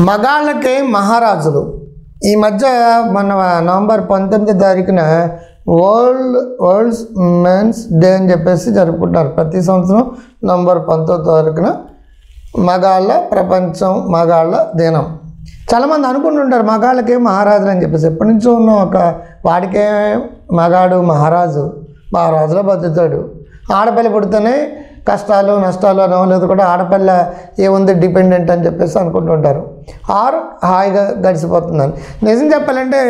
మగాళ్ళకే మహారాజులు. ఈ మధ్య మన నవంబర్ 19వ తారీఖున వరల్డ్స్ మెన్స్ డే అని చెప్పేసి జరుపుకుంటారు. ప్రతి సంవత్సరం నవంబర్ 19వ తారీఖున మగాళ్ళ ప్రపంచం, మగాళ్ళ దినం. చాలామంది అనుకుంటుంటారు మగాళ్ళకే మహారాజులు అని చెప్పేసి. ఎప్పటి నుంచో ఉన్న ఒక వాడికే మగాడు మహారాజులో బతుకుతాడు. ఆడపిల్ల పుడితేనే కష్టాలు నష్టాలు అనో లేదు కూడా ఆడపిల్ల ఏముంది డిపెండెంట్ అని చెప్పేసి అనుకుంటుంటారు. హాయిగా గడిచిపోతుందని. నిజం చెప్పాలంటే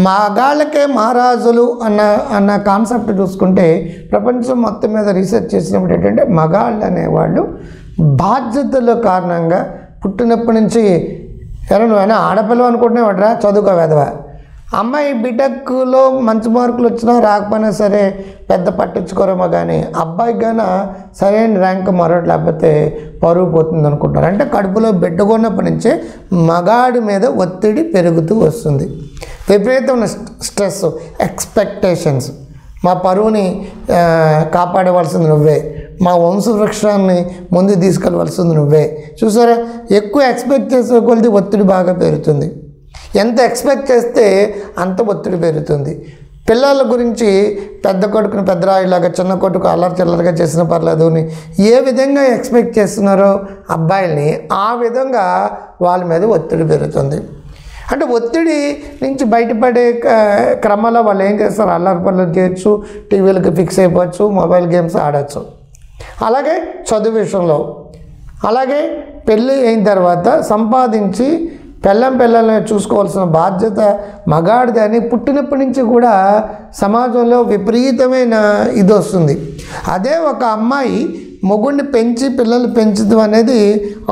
మగాళ్ళకే మహారాజులు అన్న కాన్సెప్ట్ చూసుకుంటే ప్రపంచం మొత్తం మీద రీసెర్చ్ చేసినప్పుడు ఏంటంటే మగాళ్ళు అనేవాళ్ళు బాధ్యతల కారణంగా పుట్టినప్పటి నుంచి నువ్వైనా ఆడపిల్ల అనుకుంటున్నావాడరా చదువుకో వెధవా, అమ్మాయి బీటెక్లో మంచి మార్కులు వచ్చినా రాకపోయినా సరే పెద్ద పట్టించుకోరేమో, కానీ అబ్బాయికి గాన సరైన ర్యాంక్ మరొకటి లేకపోతే పరువు పోతుంది అనుకుంటారు. అంటే కడుపులో బిడ్డకున్నప్పటి నుంచే మగాడి మీద ఒత్తిడి పెరుగుతూ వస్తుంది. విపరీతమైన స్ట్రెస్, ఎక్స్పెక్టేషన్స్. మా పరువుని కాపాడవలసింది నువ్వే, మా వంశవృక్షాన్ని ముందు తీసుకెళ్ళవలసింది నువ్వే. చూసారా, ఎక్కువ ఎక్స్పెక్ట్ చేసే కొద్ది ఒత్తిడి బాగా పెరుగుతుంది. ఎంత ఎక్స్పెక్ట్ చేస్తే అంత ఒత్తిడి పెరుగుతుంది. పిల్లల గురించి పెద్ద కొడుకుని పెద్దరాయిలాగా, చిన్న కొడుకు అల్లరి చిల్లరగా చేసిన పర్లేదు అని ఏ విధంగా ఎక్స్పెక్ట్ చేస్తున్నారో అబ్బాయిల్ని, ఆ విధంగా వాళ్ళ మీద ఒత్తిడి పెరుగుతుంది. అంటే ఒత్తిడి నుంచి బయటపడే క్రమంలో వాళ్ళు ఏం చేస్తారు, అల్లరి పనులు చేయొచ్చు, టీవీలకు ఫిక్స్ అయిపోవచ్చు, మొబైల్ గేమ్స్ ఆడచ్చు. అలాగే చదువు విషయంలో, అలాగే పెళ్ళి అయిన తర్వాత సంపాదించి పిల్లల్ని చూసుకోవాల్సిన బాధ్యత మగాడిది అని పుట్టినప్పటి నుంచి కూడా సమాజంలో విపరీతమైన ఇది వస్తుంది. అదే ఒక అమ్మాయి మొగుడిని పెంచి పిల్లల్ని పెంచడం అనేది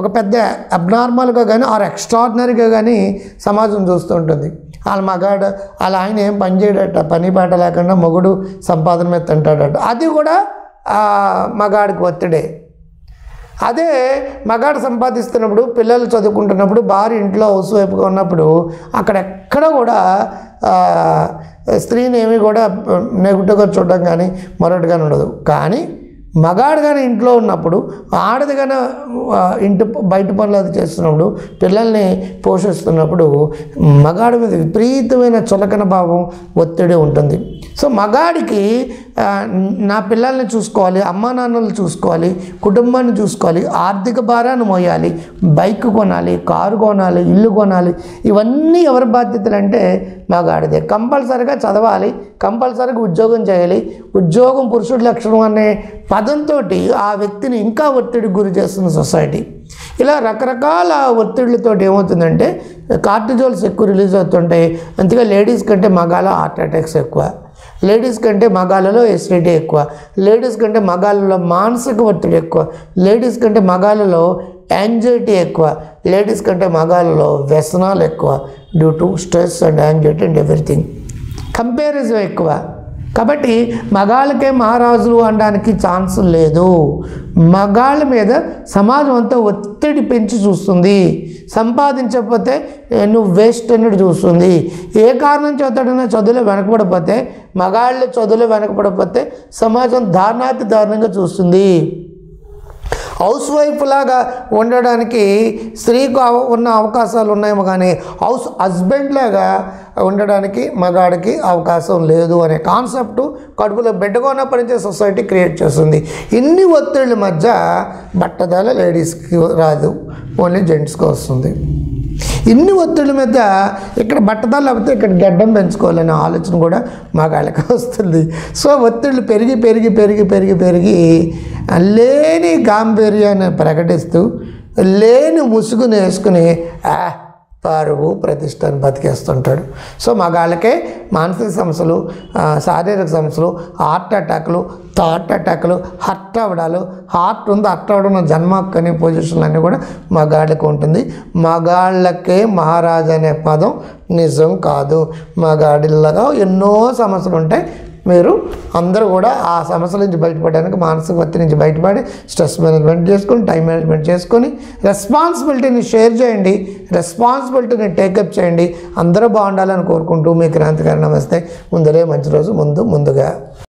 ఒక పెద్ద అబ్నార్మల్గా కానీ ఆర్ ఎక్స్ట్రాడినరీగా కానీ సమాజం చూస్తూ ఉంటుంది. వాళ్ళ మగాడు వాళ్ళ ఆయన ఏం పని చేయడట, పని పాట లేకుండా మొగుడు సంపాదన మీద తింటాడట. అది కూడా మగాడికి ఒత్తిడే. అదే మగాడు సంపాదిస్తున్నప్పుడు, పిల్లలు చదువుకుంటున్నప్పుడు, భార్య ఇంట్లో హౌస్ వైపుగా ఉన్నప్పుడు అక్కడెక్కడ కూడా స్త్రీని ఏమీ కూడా నెగిటివ్గా చూడడం కానీ మరొకటి కానీ ఉండదు. కానీ మగాడు కానీ ఇంట్లో ఉన్నప్పుడు, ఆడది కానీ ఇంటి బయట పనులు అది చేస్తున్నప్పుడు, పిల్లల్ని పోషిస్తున్నప్పుడు మగాడి మీద విపరీతమైన చులకన భావం, ఒత్తిడి ఉంటుంది. సో మగాడికి నా పిల్లల్ని చూసుకోవాలి, అమ్మా నాన్నలు చూసుకోవాలి, కుటుంబాన్ని చూసుకోవాలి, ఆర్థిక భారాన్ని మోయాలి, బైక్ కొనాలి, కారు కొనాలి, ఇల్లు కొనాలి. ఇవన్నీ ఎవరి బాధ్యతలు అంటే మగాడిదే. కంపల్సరీగా చదవాలి, కంపల్సరీగా ఉద్యోగం చేయాలి. ఉద్యోగం పురుషుడి లక్షణం అనే పదంతో ఆ వ్యక్తిని ఇంకా ఒత్తిడికి గురి చేస్తుంది సొసైటీ. ఇలా రకరకాల ఒత్తిళ్ళతో ఏమవుతుందంటే కార్టిజోల్స్ ఎక్కువ రిలీజ్ అవుతుంటాయి. అందుకే లేడీస్ కంటే మగాళ్ళ హార్ట్ అటాక్స్ ఎక్కువ, లేడీస్ కంటే మగాళ్ళలో ఎసిడిటీ ఎక్కువ, లేడీస్ కంటే మగాళ్ళలో మానసిక ఒత్తిడి ఎక్కువ, లేడీస్ కంటే మగాళ్ళలో యాంగ్జైటీ ఎక్కువ, లేడీస్ కంటే మగాళ్ళలో వ్యసనాలు ఎక్కువ due to stress and anxiety and everything. Comparison ఎక్కువ. కాబట్టి మగాళ్ళకే మహారాజులు అనడానికి ఛాన్స్ లేదు. మగాళ్ళ మీద సమాజం అంతా ఒత్తిడి పెంచి చూస్తుంది. సంపాదించకపోతే నువ్వు వేస్ట్ అన్నట్టు చూస్తుంది. ఏ కారణం చేతడైనా చదువులో వెనకబడిపోతే, మగాళ్ళు చదువులో వెనకబడిపోతే సమాజం దారుణాతి దారుణంగా చూస్తుంది. హౌస్ వైఫ్ లాగా ఉండడానికి స్త్రీకు ఉన్న అవకాశాలు ఉన్నాయేమో, కానీ హస్బెండ్ లాగా ఉండడానికి మగాడికి అవకాశం లేదు అనే కాన్సెప్టు కడుపులో బిడ్డగా ఉన్నప్పటి నుంచే సొసైటీ క్రియేట్ చేస్తుంది. ఇన్ని ఒత్తిళ్ళ మధ్య బట్టదాల లేడీస్కి రాదు, ఓన్లీ జెంట్స్కి వస్తుంది. ఇన్ని ఒత్తిళ్ళ మీద ఇక్కడ బట్టదాలు లేకపోతే ఇక్కడ గడ్డం పెంచుకోవాలనే ఆలోచన కూడా మగాళ్ళకి వస్తుంది. సో ఒత్తిళ్ళు పెరిగి పెరిగి పెరిగి పెరిగి పెరిగి లేని గాంభీర్యాన్ని ప్రకటిస్తూ, లేని ముసుగుని వేసుకుని పరువు ప్రతిష్టను బతికేస్తుంటాడు. సో మగాళ్ళకే మానసిక సమస్యలు, శారీరక సమస్యలు, హార్ట్ అటాక్లు, థాట్ అటాక్లు, హర్ట్ అవ్వడాలు, హార్ట్ ఉంది హర్ట్ అవ్వడం జన్మ అనే పొజిషన్లు అన్నీ కూడా మగాళ్ళకి ఉంటుంది. మగాళ్ళకే మహారాజు అనే పదం నిజం కాదు. మగాడిలాగా ఎన్నో సమస్యలు ఉంటాయి. మీరు అందరూ కూడా ఆ సమస్యల నుంచి బయటపడడానికి, మానసిక ఒత్తిడి నుంచి బయటపడి స్ట్రెస్ మేనేజ్మెంట్ చేసుకొని, టైం మేనేజ్మెంట్ చేసుకొని, రెస్పాన్సిబిలిటీని షేర్ చేయండి, రెస్పాన్సిబిలిటీని టేకప్ చేయండి. అందరూ బాగుండాలని కోరుకుంటూ మీ క్రాంతికారి నమస్తే. ముందరే మంచి రోజు ముందుగా.